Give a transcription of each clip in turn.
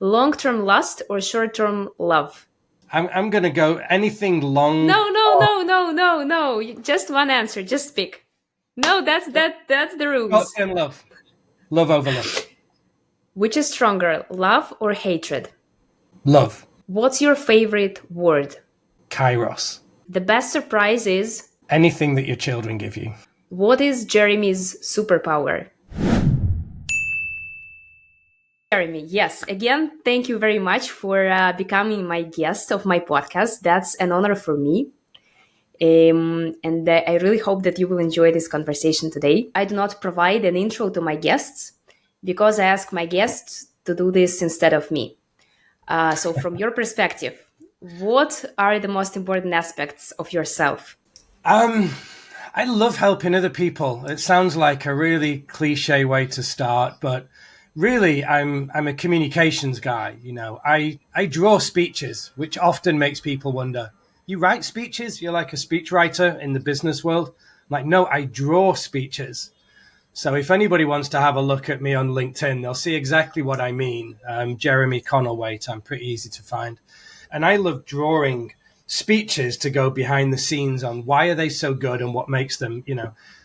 Long-term lust or short-term love? I'm going to go anything long. No, no, no, no, no, no. Just one answer. Just pick. No, that's the rules. Short-term love. Love over love. Which is stronger, love or hatred? Love. What's your favorite word? Kairos. The best surprise is Anything that your children give you. what is Jeremy's superpower? Jeremy, yes. Again, thank you very much for becoming my guest of my podcast. That's an honor for me. And I really hope that you will enjoy this conversation today. I do not provide an intro to my guests because I ask my guests to do this instead of me. So from your perspective, what are the most important aspects of yourself? I love helping other people. It sounds like a really cliche way to start, but really I'm a communications guy. I draw speeches, which often makes people wonder, you write speeches? You're like a speechwriter in the business world? I'm like, no, I draw speeches. So if anybody wants to have a look at me on LinkedIn, they'll see exactly what I mean. Jeremy Connell-Waite, I'm pretty easy to find. And I love drawing speeches to go behind the scenes on why are they so good and what makes them,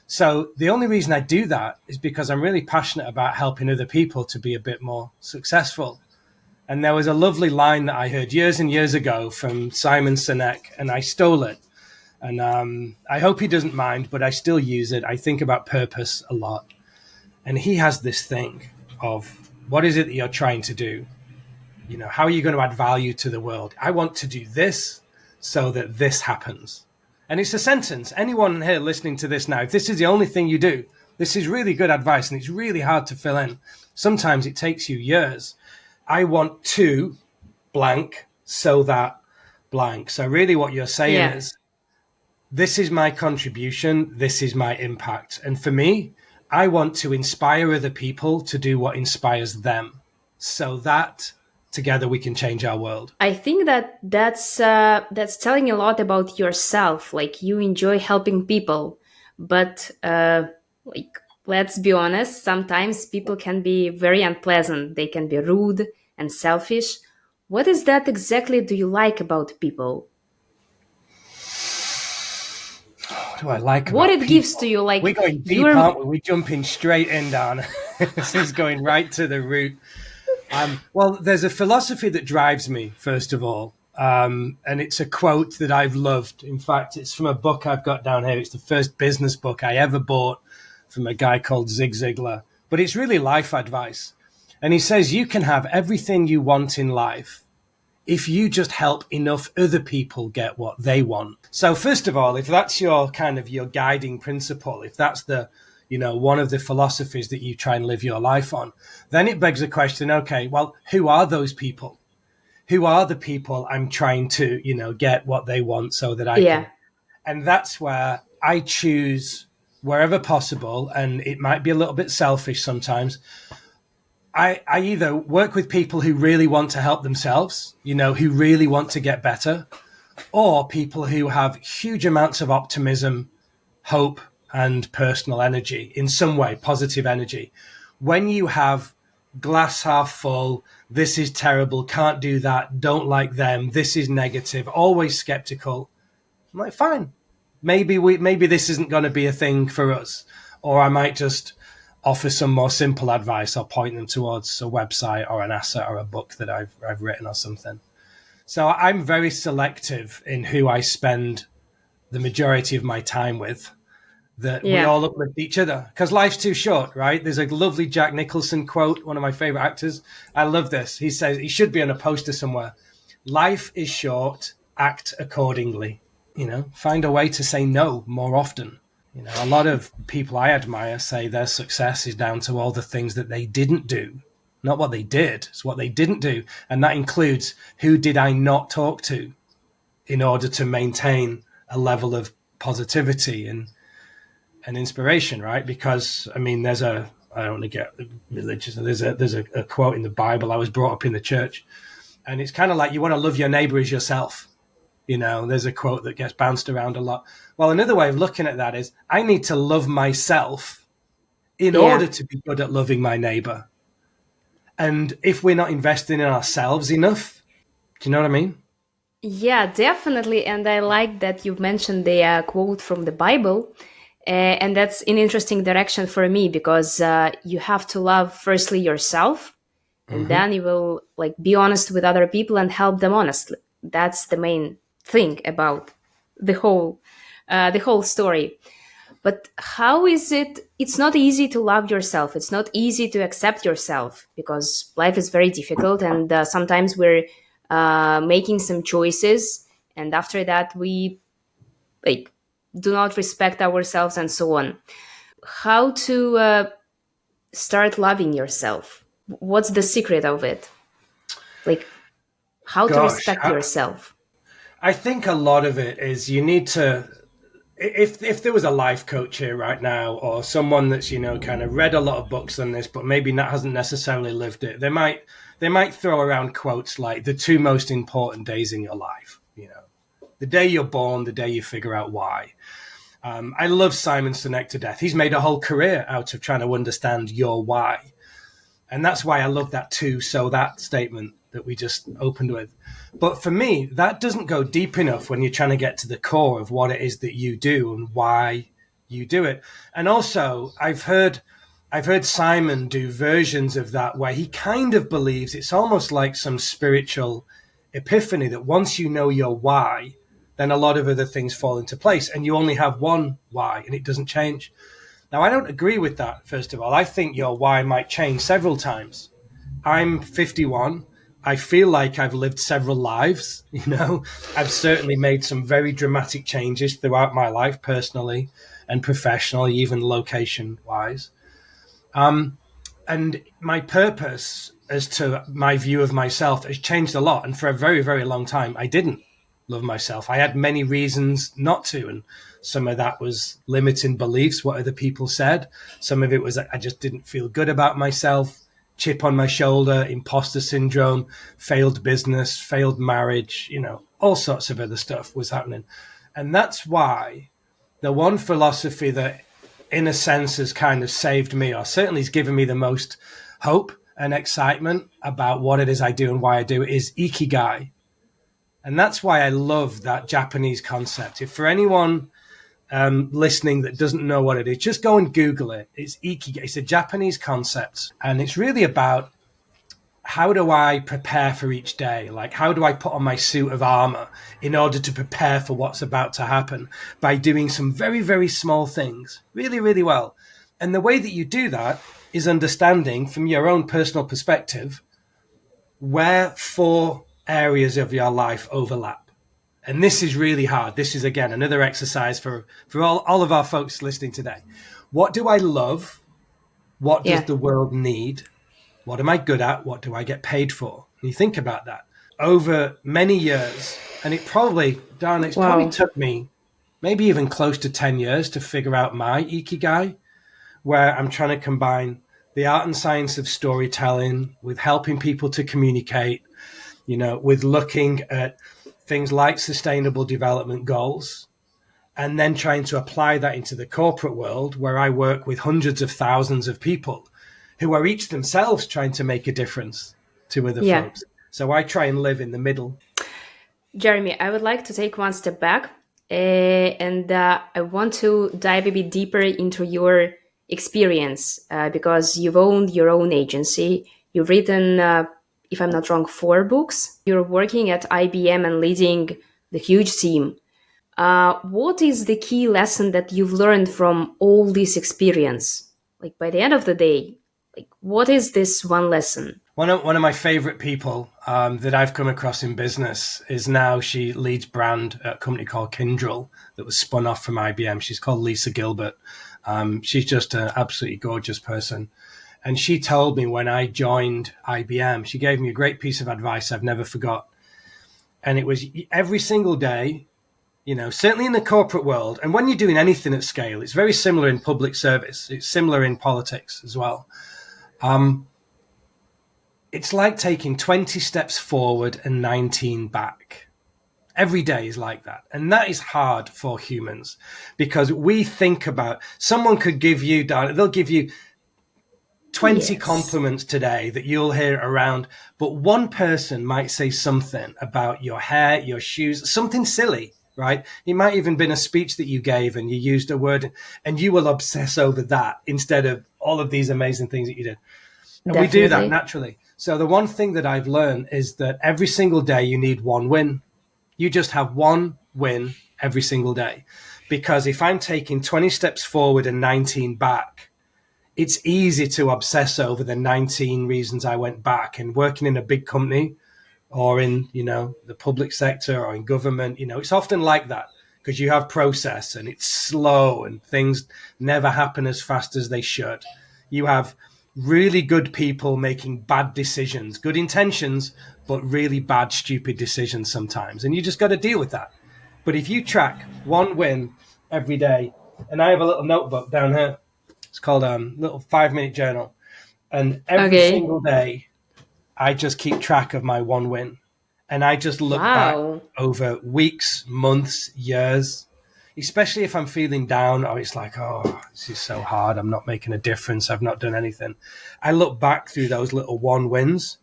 So the only reason I do that is because I'm really passionate about helping other people to be a bit more successful. And there was a lovely line that I heard years and years ago from Simon Sinek, and I stole it. And I hope he doesn't mind, but I still use it. I think about purpose a lot. And he has this thing of, what is it that you're trying to do? How are you going to add value to the world? I want to do this so that this happens. And it's a sentence. Anyone here listening to this now, if this is the only thing you do, this is really good advice, and it's really hard to fill in. Sometimes it takes you years. I want to blank so that blank. So really what you're saying is, this is my contribution, this is my impact. And for me, I want to inspire other people to do what inspires them, so that together we can change our world. I think that's telling a lot about yourself. Like, you enjoy helping people, but let's be honest, sometimes people can be very unpleasant. They can be rude and selfish. What is that exactly do you like about people? What do I like about what it people? gives to you? Like, we're going deep, aren't we? We're jumping straight in, Dan. This is going right to the root. Well, there's a philosophy that drives me, first of all. And it's a quote that I've loved. In fact, it's from a book I've got down here. It's the first business book I ever bought from a guy called Zig Ziglar. But it's really life advice. And he says, you can have everything you want in life if you just help enough other people get what they want. So first of all, if that's your guiding principle, if that's the one of the philosophies that you try and live your life on, then it begs the question, okay, well, who are those people? Who are the people I'm trying to, get what they want so that I can? And that's where I choose, wherever possible, and it might be a little bit selfish sometimes, I either work with people who really want to help themselves, who really want to get better, or people who have huge amounts of optimism, hope, and personal energy in some way, positive energy. When you have glass half full, this is terrible, can't do that, don't like them, this is negative, always skeptical, I'm like, fine, maybe this isn't going to be a thing for us. Or I might just offer some more simple advice or point them towards a website or an asset or a book that I've written or something. So I'm very selective in who I spend the majority of my time with, that we all uplift each other, because life's too short, right? There's a lovely Jack Nicholson quote, one of my favorite actors. I love this. He says, he should be on a poster somewhere. Life is short, act accordingly. Find a way to say no more often. A lot of people I admire say their success is down to all the things that they didn't do, not what they did. It's what they didn't do. And that includes, who did I not talk to in order to maintain a level of positivity and inspiration, right? Because I don't want to get religious. There's a quote in the Bible. I was brought up in the church, and it's kind of like, you want to love your neighbor as yourself. There's a quote that gets bounced around a lot. Well, another way of looking at that is, I need to love myself in order to be good at loving my neighbor. And if we're not investing in ourselves enough, do you know what I mean? Yeah, definitely. And I like that you've mentioned the quote from the Bible. And that's an interesting direction for me because you have to love firstly yourself, and Hmm. then you will like be honest with other people and help them honestly. That's the main thing about the whole story. But how is it? It's not easy to love yourself. It's not easy to accept yourself because life is very difficult, and sometimes we're making some choices, and after that we like do not respect ourselves and so on. How to start loving yourself? What's the secret of it? Like how to Gosh, respect yourself? I think a lot of it is you need to. If there was a life coach here right now, or someone that's kind of read a lot of books on this, but maybe not hasn't necessarily lived it, they might throw around quotes like the two most important days in your life. The day you're born, the day you figure out why. I love Simon Sinek to death. He's made a whole career out of trying to understand your why. And that's why I love that too. So that statement that we just opened with. But for me, that doesn't go deep enough when you're trying to get to the core of what it is that you do and why you do it. And also, I've heard Simon do versions of that where he kind of believes it's almost like some spiritual epiphany that once you know your why, then a lot of other things fall into place and you only have one why and it doesn't change. Now, I don't agree with that, first of all. I think your why might change several times. I'm 51. I feel like I've lived several lives, I've certainly made some very dramatic changes throughout my life, personally and professionally, even location wise. And my purpose as to my view of myself has changed a lot. And for a very, very long time, I didn't love myself. I had many reasons not to. And some of that was limiting beliefs, what other people said. Some of it was I just didn't feel good about myself, chip on my shoulder, imposter syndrome, failed business, failed marriage, all sorts of other stuff was happening. And that's why the one philosophy that, in a sense, has kind of saved me, or certainly has given me the most hope and excitement about what it is I do and why I do it, is Ikigai. And that's why I love that Japanese concept. If for anyone listening that doesn't know what it is, just go and Google it. It's Ikigai. It's a Japanese concept. And it's really about how do I prepare for each day? Like, how do I put on my suit of armor in order to prepare for what's about to happen by doing some very, very small things really, really well. And the way that you do that is understanding from your own personal perspective where four areas of your life overlap. And this is really hard. This is, again, another exercise for all of our folks listening today. What do I love? What does Yeah. the world need? What am I good at? What do I get paid for? And you think about that over many years. And it's probably Wow. took me maybe even close to 10 years to figure out my Ikigai, where I'm trying to combine the art and science of storytelling with helping people to communicate, with looking at things like sustainable development goals, and then trying to apply that into the corporate world where I work with hundreds of thousands of people who are each themselves trying to make a difference to other Yeah. folks. So I try and live in the middle. Jeremy, I would like to take one step back and I want to dive a bit deeper into your experience because you've owned your own agency. You've written, if I'm not wrong, 4 books. You're working at IBM and leading the huge team. What is the key lesson that you've learned from all this experience? Like by the end of the day, like what is this one lesson? One of my favorite people that I've come across in business is now she leads brand at a company called Kyndryl that was spun off from IBM. She's called Lisa Gilbert. She's just an absolutely gorgeous person. And she told me when I joined IBM, she gave me a great piece of advice I've never forgot. And it was every single day, certainly in the corporate world. And when you're doing anything at scale, it's very similar in public service. It's similar in politics as well. It's like taking 20 steps forward and 19 back. Every day is like that. And that is hard for humans because we think about someone could give you, they'll give you 20 Yes, compliments today that you'll hear around, but one person might say something about your hair, your shoes, something silly, right? It might even been a speech that you gave and you used a word and you will obsess over that instead of all of these amazing things that you did. And we do that definitely. naturally. So the one thing that I've learned is that every single day you need one win. You just have one win every single day. Because if I'm taking 20 steps forward and 19 back, it's easy to obsess over the 19 reasons I went back. And working in a big company or in, the public sector or in government, it's often like that because you have process and it's slow and things never happen as fast as they should. You have really good people making bad decisions, good intentions, but really bad, stupid decisions sometimes. And you just got to deal with that. But if you track one win every day, and I have a little notebook down here, it's called little 5-minute journal. And every Okay. single day, I just keep track of my one win. And I just look back Wow. over weeks, months, years, especially if I'm feeling down or it's like, oh, this is so hard. I'm not making a difference. I've not done anything. I look back through those little one wins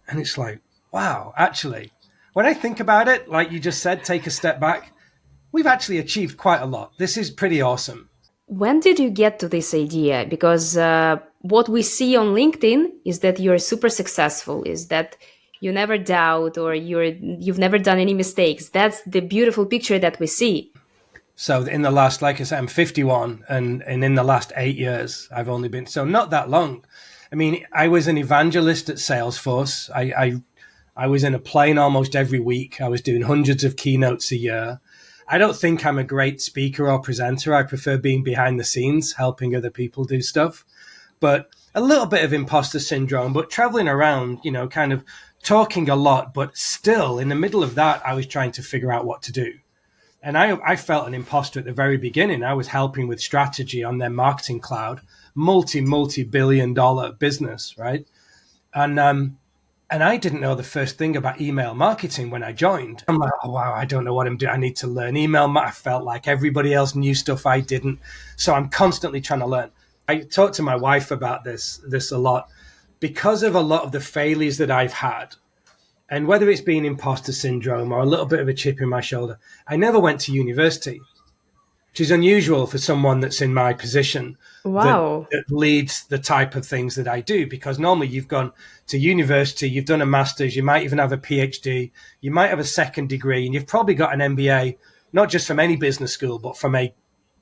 and it's like, wow, actually, when I think about it, like you just said, take a step back, we've actually achieved quite a lot. This is pretty awesome. When did you get to this idea? Because what we see on LinkedIn is that you're super successful, is that you never doubt or you've never done any mistakes. That's the beautiful picture that we see. So in the last, like I said, I'm 51, and in the last 8 years, I've only been so not that long. I mean, I was an evangelist at Salesforce. I was in a plane almost every week. I was doing hundreds of keynotes a year. I don't think I'm a great speaker or presenter. I prefer being behind the scenes, helping other people do stuff. But a little bit of imposter syndrome, but traveling around, kind of talking a lot, but still in the middle of that, I was trying to figure out what to do. And I felt an imposter at the very beginning. I was helping with strategy on their marketing cloud, multi-billion-dollar business, right? And I didn't know the first thing about email marketing when I joined. I'm like, oh, wow, I don't know what I'm doing. I need to learn email. I felt like everybody else knew stuff I didn't. So I'm constantly trying to learn. I talked to my wife about this a lot because of a lot of the failures that I've had. And whether it's been imposter syndrome or a little bit of a chip in my shoulder, I never went to university, which is unusual for someone that's in my position that, Wow. that leads the type of things that I do. Because normally you've gone to university, you've done a master's, you might even have a PhD, you might have a second degree, and you've probably got an MBA, not just from any business school, but from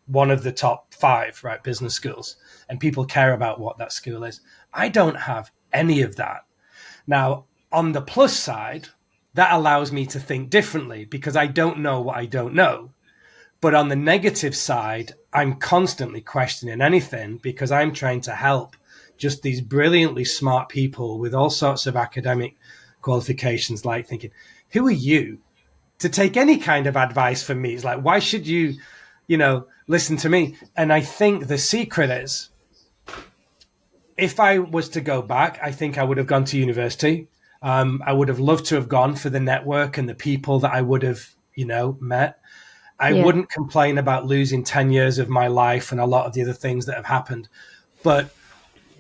one of the top 5, right, business schools. And people care about what that school is. I don't have any of that. Now, on the plus side, that allows me to think differently because I don't know what I don't know. But on the negative side, I'm constantly questioning anything because I'm trying to help just these brilliantly smart people with all sorts of academic qualifications, like thinking, who are you to take any kind of advice from me? It's like, why should you, listen to me? And I think the secret is, if I was to go back, I think I would have gone to university. I would have loved to have gone for the network and the people that I would have, met. I Yeah. wouldn't complain about losing 10 years of my life and a lot of the other things that have happened. But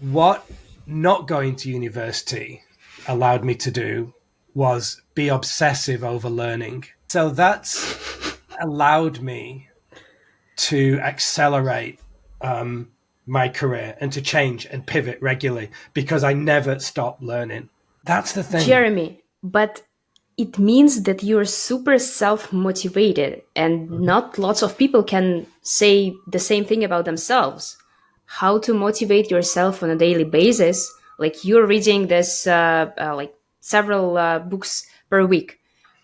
what not going to university allowed me to do was be obsessive over learning. So that's allowed me to accelerate my career and to change and pivot regularly because I never stopped learning. That's the thing. Jeremy, but it means that you're super self motivated, and not lots of people can say the same thing about themselves. How to motivate yourself on a daily basis? Like you're reading this, like several books per week.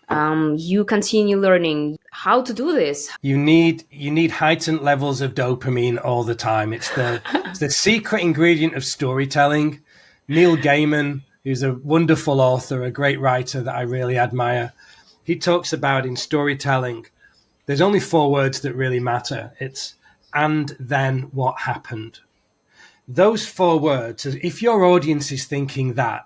You continue learning how to do this. You need heightened levels of dopamine all the time. It's the secret ingredient of storytelling. Neil Gaiman, who's a wonderful author, a great writer that I really admire, he talks about in storytelling, there's only 4 words that really matter. It's and then what happened. Those 4 words, if your audience is thinking that,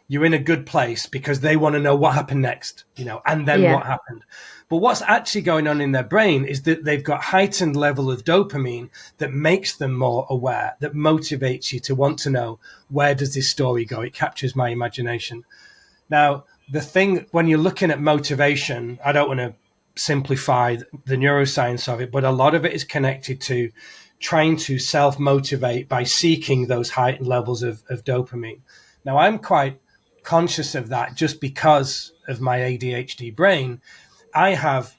you're in a good place because they want to know what happened next, and then Yeah. what happened. But what's actually going on in their brain is that they've got heightened level of dopamine that makes them more aware, that motivates you to want to know, where does this story go? It captures my imagination. Now, the thing, when you're looking at motivation, I don't want to simplify the neuroscience of it, but a lot of it is connected to trying to self-motivate by seeking those heightened levels of dopamine. Now, I'm quite conscious of that just because of my ADHD brain. I have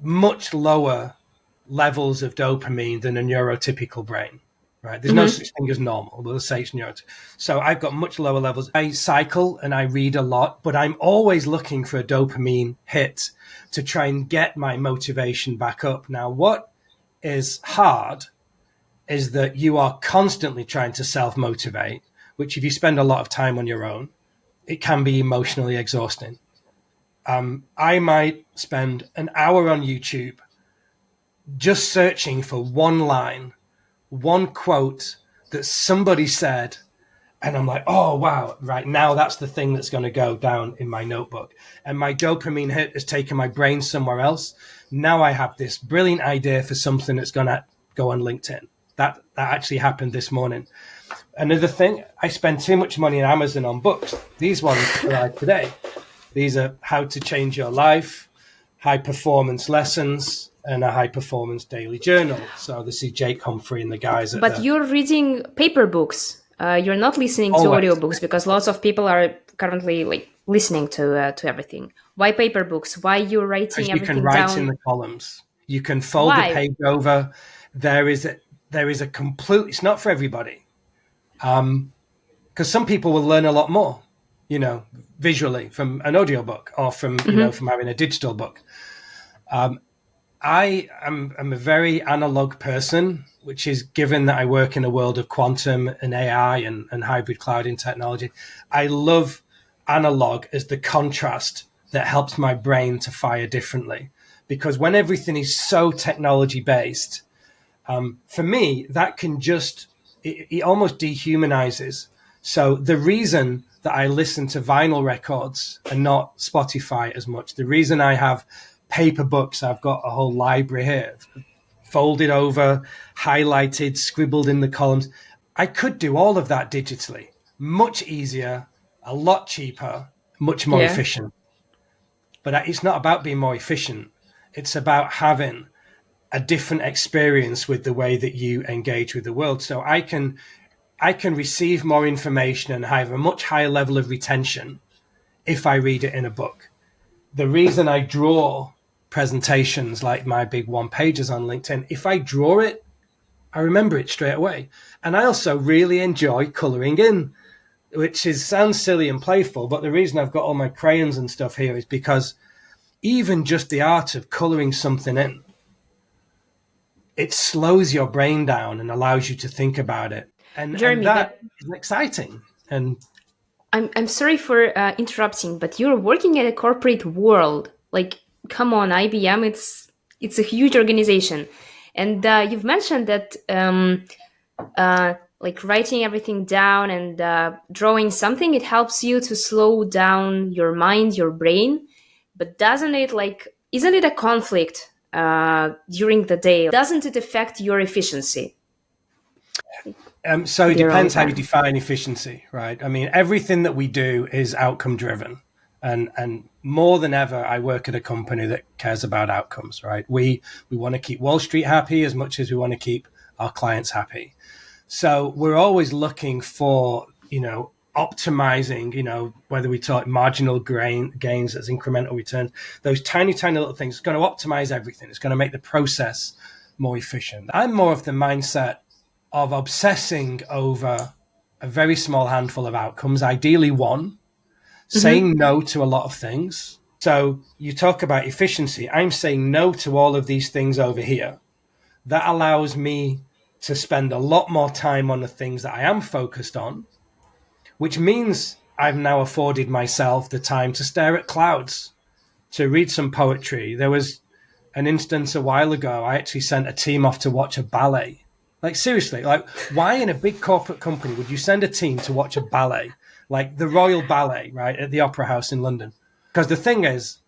much lower levels of dopamine than a neurotypical brain, right? There's no Mm-hmm. such thing as normal. We'll say it's neurotypical. So I've got much lower levels. I cycle and I read a lot, but I'm always looking for a dopamine hit to try and get my motivation back up. Now, what is hard is that you are constantly trying to self-motivate, which if you spend a lot of time on your own, it can be emotionally exhausting. I might spend an hour on YouTube just searching for one line, one quote that somebody said, and I'm like, oh, wow, right now that's the thing that's going to go down in my notebook. And my dopamine hit has taken my brain somewhere else. Now I have this brilliant idea for something that's going to go on LinkedIn. That actually happened this morning. Another thing, I spend too much money on Amazon on books. These ones arrived today. These are How to Change Your Life, High Performance Lessons, and a High Performance Daily Journal. So this is Jake Humphrey and the guys at But you're reading paper books. You're not listening to Always. audiobooks because lots of people are currently like listening to everything. Why paper books? Why you're Because writing you can everything write in down? the columns. You can fold the Why? page over. There is a complete, it's not for everybody. Because some people will learn a lot more, visually from an audiobook or from, from having a digital book. I'm a very analog person, which is given that I work in a world of quantum and AI and hybrid clouding technology. I love analog as the contrast that helps my brain to fire differently. Because when everything is so technology based, for me, that can it almost dehumanizes. So the reason that I listen to vinyl records and not Spotify as much, the reason I have paper books, I've got a whole library here, folded over, highlighted, scribbled in the columns. I could do all of that digitally, much easier, a lot cheaper, much more Yeah. efficient. But it's not about being more efficient. It's about having a different experience with the way that you engage with the world. So I can receive more information and have a much higher level of retention if I read it in a book. The reason I draw presentations like my big one pages on LinkedIn, if I draw it, I remember it straight away. And I also really enjoy coloring in, which sounds silly and playful, but the reason I've got all my crayons and stuff here is because even just the art of coloring something in, it slows your brain down and allows you to think about it. And Jeremy, that but is exciting. And I'm sorry for interrupting, but you're working in a corporate world. Like, come on, IBM, it's a huge organization, and you've mentioned that like writing everything down and drawing something, it helps you to slow down your mind, your brain. But doesn't it isn't it a conflict during the day? Doesn't it affect your efficiency so with it your own depends how you time? define efficiency, right? I mean, everything that we do is outcome driven. And more than ever, I work at a company that cares about outcomes, right? We want to keep Wall Street happy as much as we want to keep our clients happy. So we're always looking for, optimizing, whether we talk marginal gains as incremental returns, those tiny, tiny little things. It's going to optimize everything. It's going to make the process more efficient. I'm more of the mindset of obsessing over a very small handful of outcomes, ideally one, Mm-hmm. saying no to a lot of things. So you talk about efficiency. I'm saying no to all of these things over here. That allows me to spend a lot more time on the things that I am focused on, which means I've now afforded myself the time to stare at clouds, to read some poetry. There was an instance a while ago, I actually sent a team off to watch a ballet. Like, seriously, like, why in a big corporate company would you send a team to watch a ballet? like the Royal Ballet, right, at the Opera House in London. Because the thing is,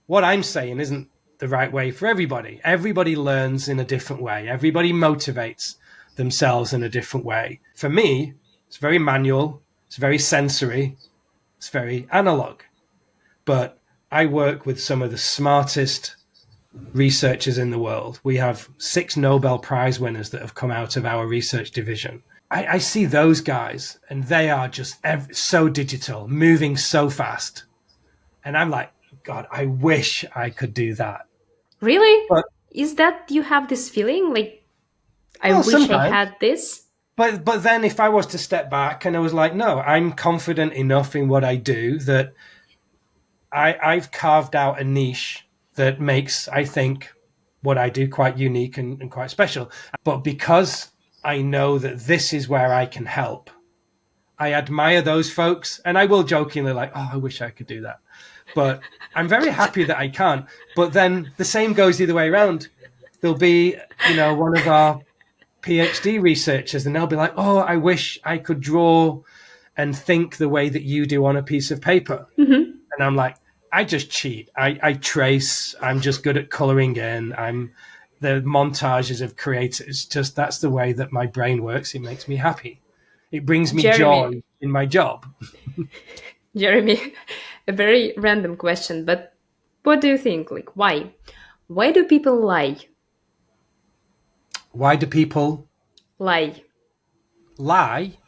what I'm saying isn't the right way for everybody. Everybody learns in a different way. Everybody motivates themselves in a different way. For me, it's very manual, it's very sensory, it's very analog. But I work with some of the smartest researchers in the world. We have 6 Nobel Prize winners that have come out of our research division. I see those guys and they are just so digital, moving so fast. And I'm like, God, I wish I could do that. Really? But, Is that you have this feeling like I well, wish I sometimes. had this? But then if I was to step back and I was like, no, I'm confident enough in what I do that I've carved out a niche that makes, I think, what I do quite unique and quite special. But because I know that this is where I can help, I admire those folks. And I will jokingly like, oh, I wish I could do that. But I'm very happy that I can't. But then the same goes the other way around. There'll be, one of our PhD researchers and they'll be like, oh, I wish I could draw and think the way that you do on a piece of paper. Mm-hmm. And I'm like, I just cheat. I trace. I'm just good at coloring in. The montages of creators. Just that's the way that my brain works. It makes me happy. It brings me Jeremy, joy in my job. Jeremy, a very random question, but what do you think? Like, why? Why do people lie? Why do people Lie. lie?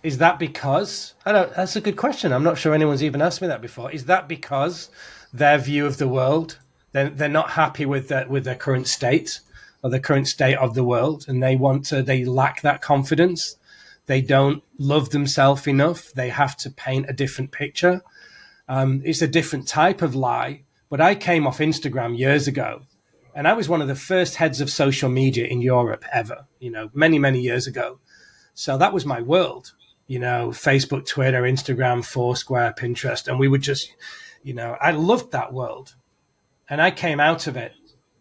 Is that because I don't? That's a good question. I'm not sure anyone's even asked me that before. Is that because their view of the world, they're not happy with their current state or the current state of the world, and they lack that confidence. They don't love themselves enough. They have to paint a different picture. It's a different type of lie. But I came off Instagram years ago, and I was one of the first heads of social media in Europe ever. Many, many years ago. So that was my world. Facebook, Twitter, Instagram, Foursquare, Pinterest. And we would just, I loved that world. And I came out of it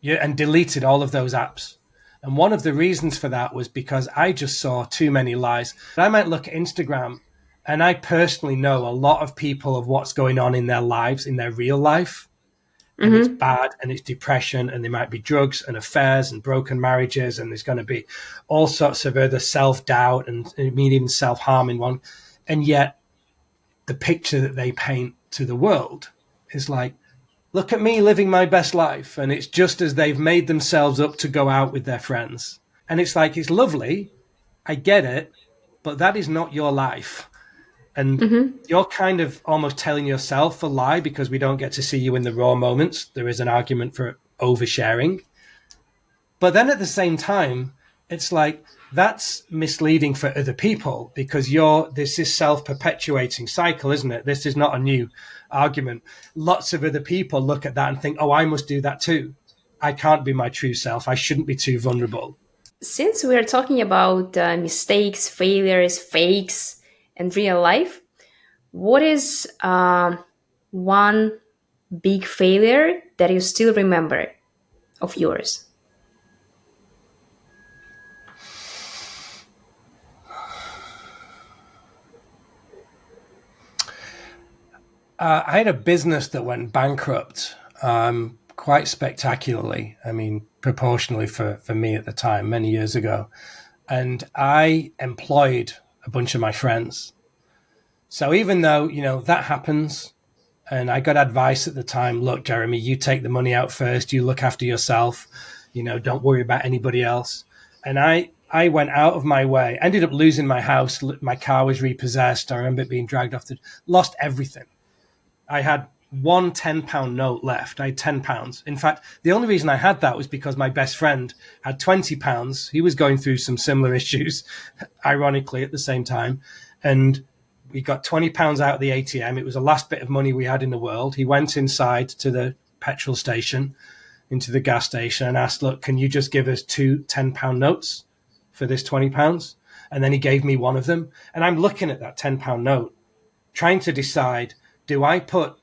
and deleted all of those apps. And one of the reasons for that was because I just saw too many lies. I might look at Instagram and I personally know a lot of people of what's going on in their lives, in their real life. And it's Mm-hmm. bad and it's depression and there might be drugs and affairs and broken marriages and there's going to be all sorts of other self-doubt and even self-harm in one. And yet the picture that they paint to the world is like, look at me living my best life. And it's just as they've made themselves up to go out with their friends. And it's like, it's lovely. I get it, but that is not your life. And Mm-hmm. you're kind of almost telling yourself a lie because we don't get to see you in the raw moments. There is an argument for oversharing. But then at the same time, it's like that's misleading for other people because this is self-perpetuating cycle, isn't it? This is not a new argument. Lots of other people look at that and think, oh, I must do that too. I can't be my true self. I shouldn't be too vulnerable. Since we are talking about mistakes, failures, fakes, and real life, what is one big failure that you still remember of yours? I had a business that went bankrupt quite spectacularly. I mean, proportionally for me at the time, many years ago. And I employed a bunch of my friends. So even though, that happens, and I got advice at the time, look, Jeremy, you take the money out first, you look after yourself, don't worry about anybody else. And I went out of my way, ended up losing my house, my car was repossessed. I remember it being dragged off lost everything. I had one £10 note left. I had £10. In fact, the only reason I had that was because my best friend had £20. He was going through some similar issues, ironically, at the same time. And we got £20 out of the ATM. It was the last bit of money we had in the world. He went inside to the petrol station, into the gas station, and asked, look, can you just give us two £10 notes for this £20? And then he gave me one of them. And I'm looking at that £10 note, trying to decide, do I put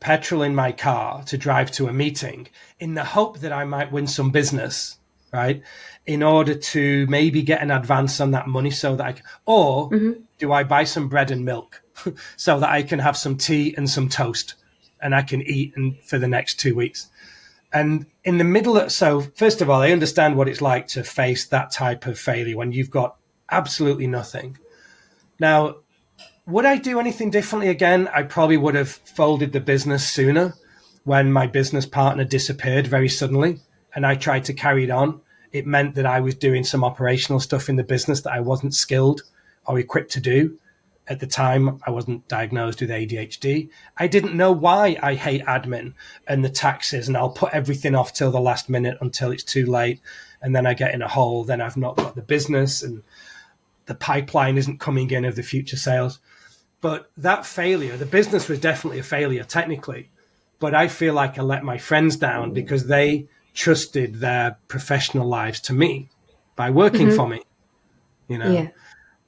petrol in my car to drive to a meeting in the hope that I might win some business? right? In order to maybe get an advance on that money so that or do I buy some bread and milk so that I can have some tea and some toast and I can eat for the next 2 weeks? And in the middle of, so first of all, I understand what it's like to face that type of failure when you've got absolutely nothing. Now, would I do anything differently again? I probably would have folded the business sooner when my business partner disappeared very suddenly and I tried to carry it on. It meant that I was doing some operational stuff in the business that I wasn't skilled or equipped to do. At the time, I wasn't diagnosed with ADHD. I didn't know why I hate admin and the taxes, and I'll put everything off till the last minute until it's too late. And then I get in a hole. Then I've not got the business and the pipeline isn't coming in of the future sales. But that failure, the business was definitely a failure technically, but I feel like I let my friends down because they trusted their professional lives to me by working for me, you know. Yeah.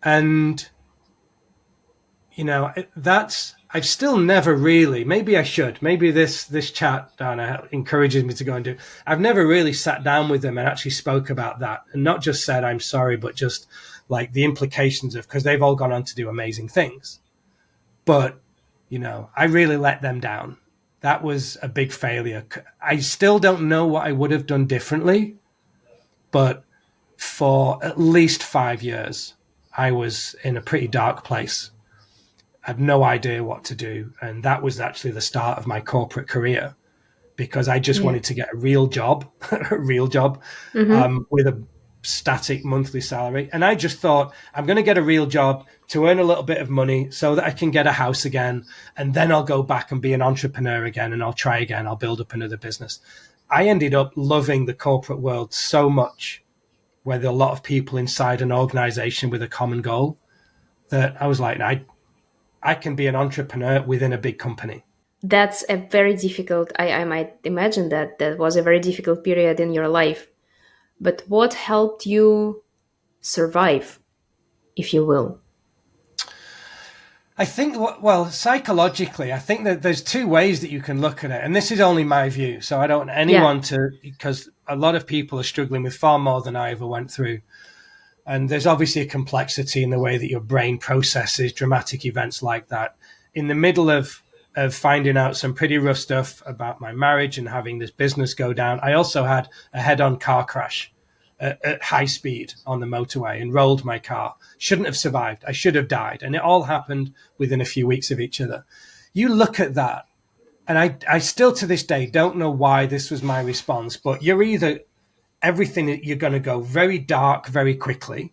And, you know, I've still never really, maybe I should, maybe this chat, Dana, encourages me to go and do. I've never really sat down with them and actually spoke about that and not just said, I'm sorry, but just like the implications of, because they've all gone on to do amazing things. But, you know, I really let them down. That was a big failure. I still don't know what I would have done differently, but for at least 5 years, I was in a pretty dark place. I had no idea what to do. And that was actually the start of my corporate career because I just wanted to get a real job, with a static monthly salary. And I just thought, I'm going to get a real job to earn a little bit of money so that I can get a house again. And then I'll go back and be an entrepreneur again and I'll try again. I'll build up another business. I ended up loving the corporate world so much, where there are a lot of people inside an organization with a common goal, that I was like, I can be an entrepreneur within a big company. That's a very difficult, I might imagine that was a very difficult period in your life. But what helped you survive, if you will? I think, well, psychologically, I think that there's two ways that you can look at it. And this is only my view. So I don't want anyone to, because a lot of people are struggling with far more than I ever went through. And there's obviously a complexity in the way that your brain processes dramatic events like that. In the middle of finding out some pretty rough stuff about my marriage and having this business go down, I also had a head-on car crash at high speed on the motorway and rolled my car. Shouldn't have survived. I should have died. And it all happened within a few weeks of each other. You look at that, and I still to this day don't know why this was my response, but you're either everything that you're going to go very dark very quickly,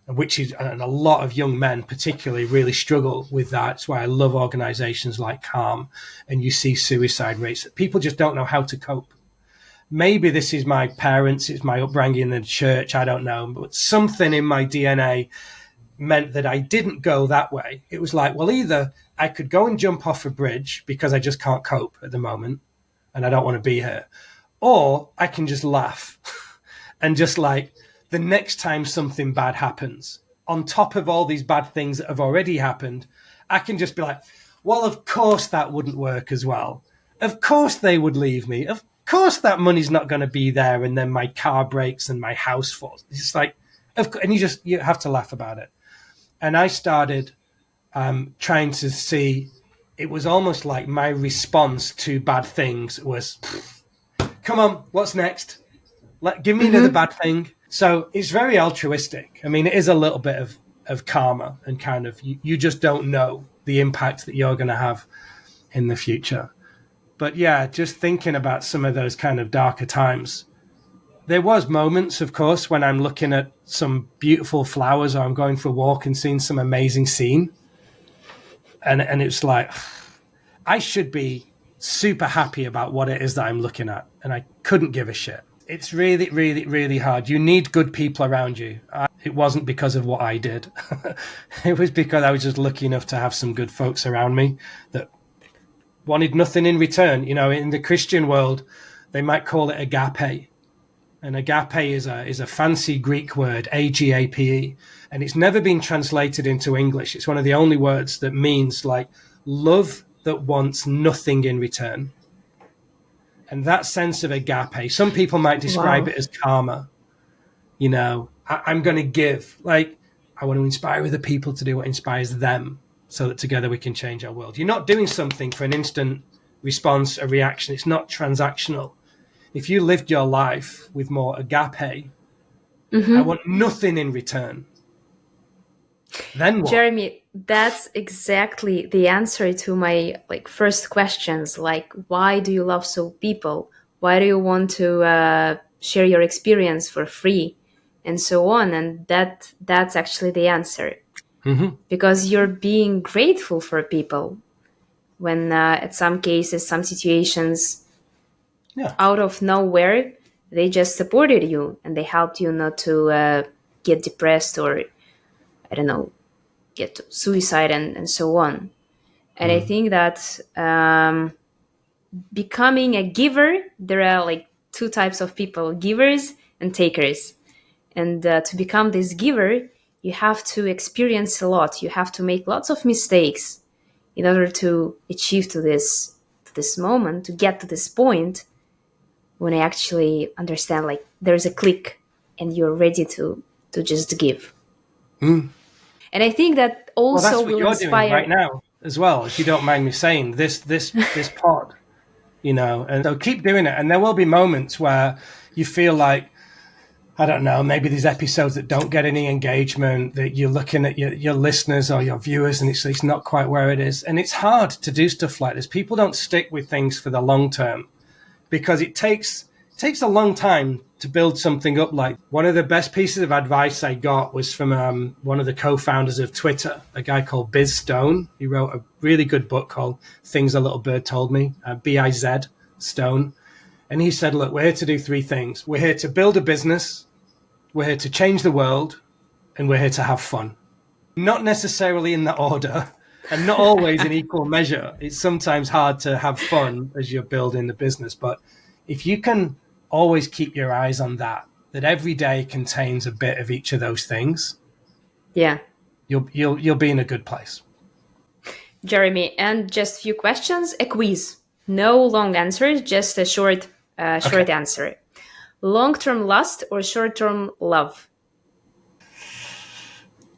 which is, and a lot of young men particularly really struggle with that. That's why I love organizations like Calm, and you see suicide rates. People just don't know how to cope. Maybe this is my parents, it's my upbringing in the church, I don't know, but something in my DNA meant that I didn't go that way. It was like, well, either I could go and jump off a bridge because I just can't cope at the moment and I don't want to be here, or I can just laugh and just like the next time something bad happens, on top of all these bad things that have already happened, I can just be like, well, of course that wouldn't work as well. Of course they would leave me. Of course that money's not going to be there, and then my car breaks and my house falls. It's just like, and you have to laugh about it. And I started trying to see, it was almost like my response to bad things was, come on, what's next? Give me another bad thing. So it's very altruistic. I mean, it is a little bit of karma, and kind of, you just don't know the impact that you're going to have in the future. But yeah, just thinking about some of those kind of darker times. There was moments, of course, when I'm looking at some beautiful flowers or I'm going for a walk and seeing some amazing scene. And it's like, I should be super happy about what it is that I'm looking at. And I couldn't give a shit. It's really, really, really hard. You need good people around you. It wasn't because of what I did. It was because I was just lucky enough to have some good folks around me that wanted nothing in return. You know, in the Christian world, they might call it agape. And agape is a fancy Greek word, AGAPE, and it's never been translated into English. It's one of the only words that means like love that wants nothing in return. And that sense of agape, some people might describe Wow. it as karma. I'm going to give. Like, I want to inspire other people to do what inspires them so that together we can change our world. You're not doing something for an instant response, a reaction. It's not transactional. If you lived your life with more agape, I Mm-hmm. want nothing in return. Then what? Jeremy, that's exactly the answer to my first questions, like why do you love so people? Why do you want to share your experience for free? And so on. And that's actually the answer. Mm-hmm. Because you're being grateful for people when at some cases, some situations, Yeah. out of nowhere, they just supported you and they helped you not to get depressed or, I don't know, get to suicide and so on. And I Mm. think that becoming a giver, there are like two types of people, givers and takers. And to become this giver, you have to experience a lot. You have to make lots of mistakes in order to achieve to this moment, to get to this point when I actually understand like there's a click and you're ready to just give. Mm. And I think that Well, also that's what will you're doing right inspire. now as well, if you don't mind me saying. This pod, and so keep doing it. And there will be moments where you feel like, I don't know, maybe there's episodes that don't get any engagement, that you're looking at your listeners or your viewers and it's not quite where it is. And it's hard to do stuff like this. People don't stick with things for the long term because it takes a long time to build something up. Like, one of the best pieces of advice I got was from one of the co-founders of Twitter, a guy called Biz Stone. He wrote a really good book called Things a Little Bird Told Me, Biz Stone. And he said, look, we're here to do three things. We're here to build a business, we're here to change the world, and we're here to have fun. Not necessarily in that order, and not always in equal measure. It's sometimes hard to have fun as you're building the business, but if you can always keep your eyes on that every day contains a bit of each of those things, Yeah, you'll be in a good place. Jeremy, and just few questions, a quiz. No long answers, just a Okay. short answer. Long-term lust or short-term love?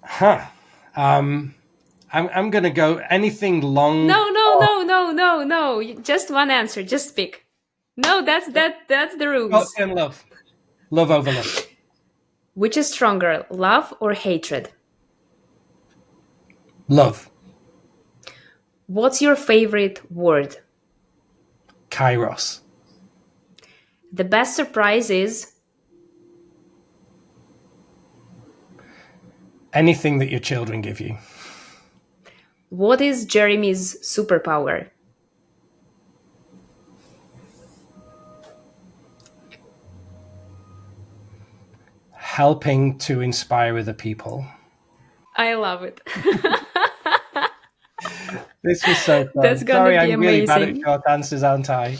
Huh. I'm gonna go anything long. No, no, Oh, no, no, no, no. Just one answer. Just pick. No, that's the rules. short-term love. Love over lust. Which is stronger, love or hatred? Love. What's your favorite word? Kairos. The best surprise is Anything that your children give you. what is Jeremy's superpower? Helping to inspire other people. I love it. This was so That's fun. gonna Sorry, be I'm really bad at amazing. short answers, aren't I?